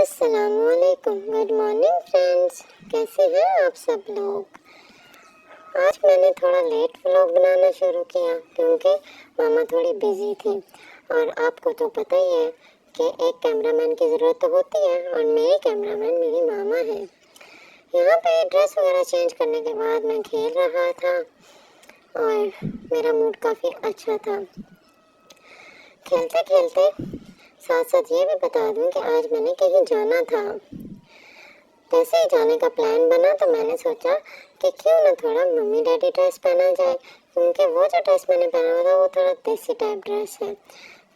अस्सलामुअलैकुम, good morning friends. कैसे हैं आप सब लोग। आज मैंने थोड़ा लेट व्लॉग बनाना शुरू किया क्योंकि मामा थोड़ी बिजी थी और आपको तो पता ही है कि एक कैमरामैन की ज़रूरत तो होती है और मेरे कैमरामैन मेरी मामा है। यहाँ पे ड्रेस वगैरह चेंज करने के बाद मैं खेल रहा था और मेरा मूड काफ़ी अच्छा था। खेलते खेलते साथ साथ ये भी बता दूं कि आज मैंने कहीं जाना था। वैसे ही जाने का प्लान बना तो मैंने सोचा कि क्यों ना थोड़ा मम्मी डैडी ड्रेस पहना जाए, क्योंकि वो जो ड्रेस मैंने पहना हुआ था वो थोड़ा देसी टाइप ड्रेस है।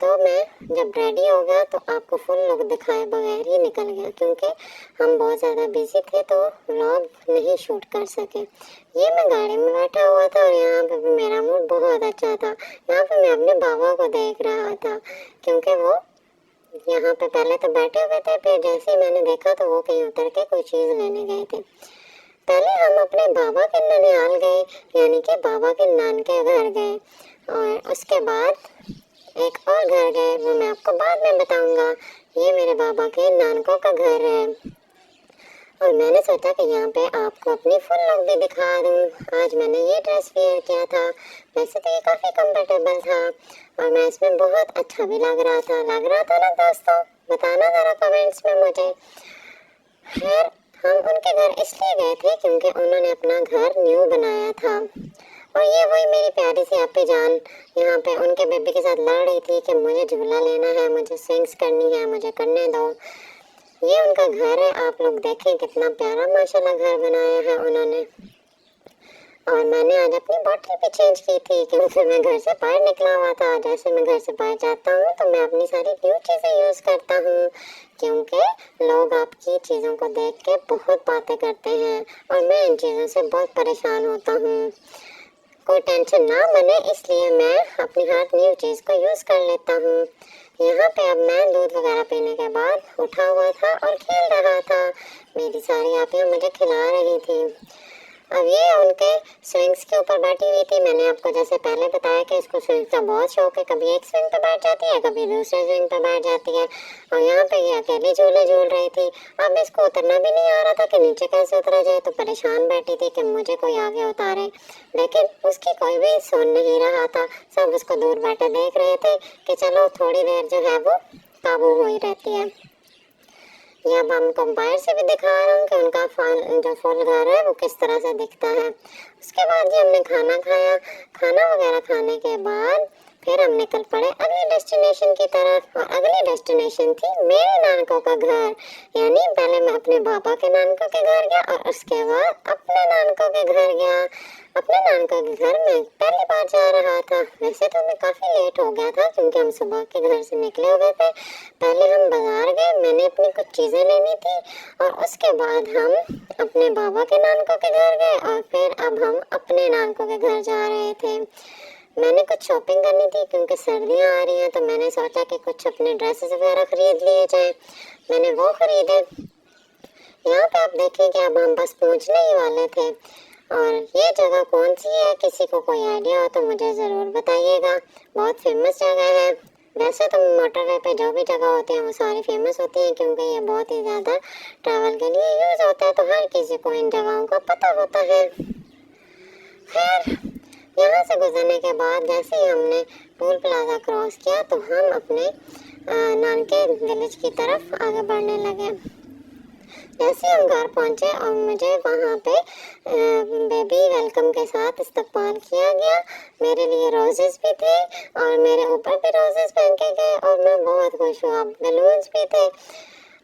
तो मैं जब रेडी हो गया तो आपको फुल लुक दिखाए बगैर ही निकल गया, क्योंकि हम बहुत ज़्यादा बिजी थे तो व्लॉग नहीं शूट कर सके। ये मैं गाड़ी में बैठा हुआ था और यहाँ पे भी मेरा मूड बहुत अच्छा था। यहाँ पे मैं अपने बाबा को देख रहा था क्योंकि वो यहाँ पे पहले तो बैठे हुए थे, फिर जैसे ही मैंने देखा तो वो कहीं उतर के कोई चीज़ लेने गए थे। पहले हम अपने बाबा के ननिहाल गए, यानी कि बाबा के नान के घर गए, और उसके बाद एक और घर गए, वो मैं आपको बाद में बताऊंगा। ये मेरे बाबा के नानकों का घर है और मैंने सोचा कि यहाँ पे आपको अपनी फुल लुक भी दिखा दूँ। आज मैंने ये ड्रेस वेयर किया था। वैसे तो ये काफ़ी कंफर्टेबल था और मैं इसमें बहुत अच्छा भी लग रहा था ना दोस्तों, बताना ज़रा कमेंट्स में मुझे। खैर, हम उनके घर इसलिए गए थे क्योंकि उन्होंने अपना घर न्यू बनाया था और ये वही मेरी प्यारी सी आपी जान यहाँ पे उनके बेबी के साथ लड़ रही थी कि मुझे झूला लेना है, मुझे स्विंग्स करनी है, मुझे करने दो। ये उनका घर है, आप लोग देखें कितना प्यारा माशाल्लाह घर बनाया है उन्होंने। और मैंने आज अपनी बॉटल भी चेंज की थी क्योंकि मैं घर से बाहर निकला हुआ था। जैसे मैं घर से बाहर जाता हूँ तो मैं अपनी सारी न्यू चीज़ें यूज़ करता हूँ, क्योंकि लोग आपकी चीज़ों को देख के बहुत बातें करते हैं और मैं इन चीज़ों से बहुत परेशान होता हूँ। कोई टेंशन ना बने इसलिए मैं अपनी हर न्यू चीज़ को यूज़ कर लेता हूँ। यहाँ पे अब मैं दूध वगैरह पीने के बाद उठा हुआ था और खेल रहा था। मेरी सारी आपियाँ मुझे खिला रही थी। अब ये उनके स्विंग्स के ऊपर बैठी हुई थी। मैंने आपको जैसे पहले बताया कि इसको स्विंग का बहुत शौक है, कभी एक स्विंग पर बैठ जाती है, कभी दूसरे स्विंग पर बैठ जाती है और यहाँ पे ये अकेली झूले झूल रही थी। अब इसको उतरना भी नहीं आ रहा था कि नीचे कैसे उतरा जाए, तो परेशान बैठी थी कि मुझे कोई आगे उतारे, लेकिन उसकी कोई भी सुन नहीं रहा था। सब उसको दूर बैठे देख रहे थे कि चलो थोड़ी देर जो है वो काबू हो ही रहती है। यहाँ पर हमको बाहर से भी दिखा रहा हूँ कि उनका जो फुल घर है वो किस तरह से दिखता है। उसके बाद जी हमने खाना खाया। खाना वगैरह खाने के बाद फिर हम निकल पड़े अगली डेस्टिनेशन की तरफ, और अगली डेस्टिनेशन थी मेरे नानकों का घर। यानी पहले मैं अपने पापा के नानकों के घर गया और उसके बाद अपने नानकों के घर गया। अपने नानकों के घर में पहली बार जा रहा था। वैसे तो मैं काफ़ी लेट हो गया था क्योंकि हम सुबह के घर से निकले हुए थे। पहले हम बाजार गए, मैंने अपनी कुछ चीज़ें लेनी थी और उसके बाद हम अपने बाबा के नानकों के घर गए और फिर अब हम अपने नानकों के घर जा रहे थे। मैंने कुछ शॉपिंग करनी थी क्योंकि सर्दियाँ आ रही हैं, तो मैंने सोचा कि कुछ अपने ड्रेसेस वगैरह खरीद लिए जाए। मैंने वो खरीदे। यहाँ पे आप देखें कि अब हम बस पहुँचने ही वाले थे। और ये जगह कौन सी है, किसी को कोई आइडिया हो तो मुझे ज़रूर बताइएगा। बहुत फेमस जगह है। वैसे तो मोटरवे पे जो भी जगह होती है वो सारी फेमस होती हैं क्योंकि ये बहुत ही ज़्यादा ट्रैवल के लिए यूज़ होता है, तो हर किसी को इन जगहों का पता होता है। खैर, यहाँ से गुजरने के बाद जैसे ही हमने टोल प्लाजा क्रॉस किया तो हम अपने नानके विलेज की तरफ आगे बढ़ने लगे। जैसे हम घर पहुँचे और मुझे वहाँ पे बेबी वेलकम के साथ इस्तकबाल किया गया। मेरे लिए रोजेस भी थे और मेरे ऊपर भी रोजेस पहन के गए और मैं बहुत खुश हुआ। बलून्स भी थे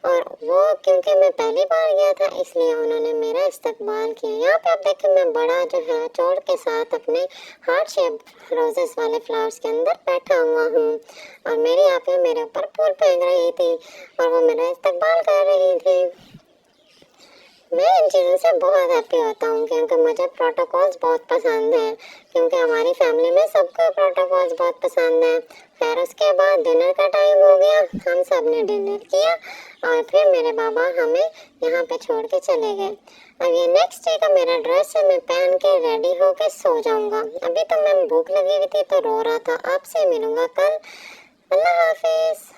और वो क्योंकि मैं पहली बार गया था इसलिए उन्होंने मेरा इस्तकबाल किया। यहाँ पे आप देखें मैं बड़ा जो है चोर के साथ अपने हार्ट शेप रोजेस वाले फ्लावर्स के अंदर बैठा हुआ हूँ और मेरी आंखें मेरे ऊपर फूल फेंक रही थी और वो मेरा इस्तकबाल कर रही थी। मैं इन चीज़ों से बहुत हैप्पी होता हूँ क्योंकि मुझे प्रोटोकॉल्स बहुत पसंद हैं, क्योंकि हमारी फैमिली में सबको प्रोटोकॉल्स बहुत पसंद हैं। खैर उसके बाद डिनर का टाइम हो गया, हम सब ने डिनर किया और फिर मेरे बाबा हमें यहाँ पे छोड़ के चले गए। अब ये नेक्स्ट डे का मेरा ड्रेस है, मैं पहन के रेडी होके सो जाऊँगा। अभी तो मैं भूख लगी हुई थी तो रो रहा था। आपसे मिलूँगा कल। अल्लाह हाफिज़।